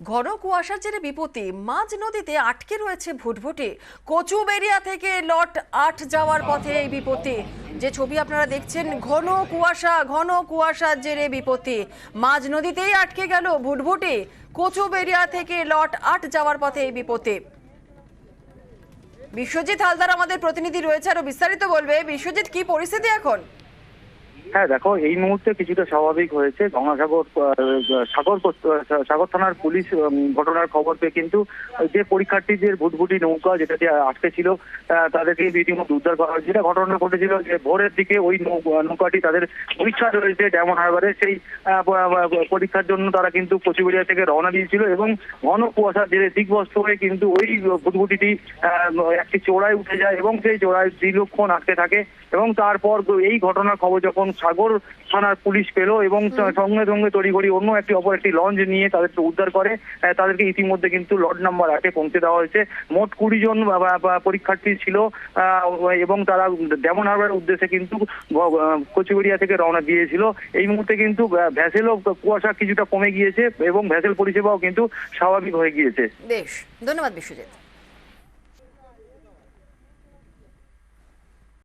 ঘন কুয়াশার জেরে বিপত্তি, মাঝ নদীতে আটকে রয়েছে ভুটভুটি। কচুবেড়িয়া থেকে লট ৮ যাওয়ার পথে এই বিপত্তি। যে ছবি আপনারা দেখছেন, ঘন কুয়াশার জেরে বিপত্তি, মাঝ নদীতেই আটকে গেল ভুটভুটি। কচুবেড়িয়া থেকে লট ৮ যাওয়ার পথে এই বিপত্তি। বিশ্বজিৎ হালদার আমাদের প্রতিনিধি রয়েছে, আরো বিস্তারিত বলবে। বিশ্বজিৎ, কি পরিস্থিতি এখন? হ্যাঁ দেখো, এই মুহূর্তে কিছুটা স্বাভাবিক হয়েছে। গঙ্গাসাগর সাগর থানার পুলিশ ঘটনার খবর পেয়ে কিন্তু যে পরীক্ষার্থীদের ভুটভুটি নৌকা যেটাতে আটকে ছিল তাদেরকে রীতিমতো উদ্ধার করা হয়েছে। যেটা ঘটনা ঘটেছিল যে ভোরের দিকে ওই নৌকাটি তাদের পরীক্ষা রয়েছে ডায়মন্ড হারবারে, সেই পরীক্ষার জন্য তারা কিন্তু কচুবেড়িয়া থেকে রওনা দিয়েছিল এবং ঘন কুয়াশার জেরে দিকভ্রষ্ট হয়ে কিন্তু ওই ভুটভুটিটি একটি চোড়ায় উঠে যায় এবং সেই চোড়ায় দীর্ঘক্ষণ আটকে থাকে। এবং তারপর এই ঘটনার খবর যখন সাগর থানার পুলিশ পেল এবং সঙ্গে সঙ্গে তড়িঘড়ি অন্য অপর একটি লঞ্চ নিয়ে তাদেরকে উদ্ধার করে। তাদেরকে ইতিমধ্যে কিন্তু লট নাম্বার 8-এ পৌঁছে দেওয়া হয়েছে। মোট 20 জন পরীক্ষার্থী ছিল এবং তারা ডায়মন্ড হারবারের উদ্দেশ্যে কিন্তু কচুবেড়িয়া থেকে রওনা দিয়েছিল। এই মুহূর্তে কিন্তু ভ্যাসেলও কুয়াশা কিছুটা কমে গিয়েছে এবং ভ্যাসেল পরিষেবাও কিন্তু স্বাভাবিক হয়ে গিয়েছে। বেশ, ধন্যবাদ বিশ্বজিৎ।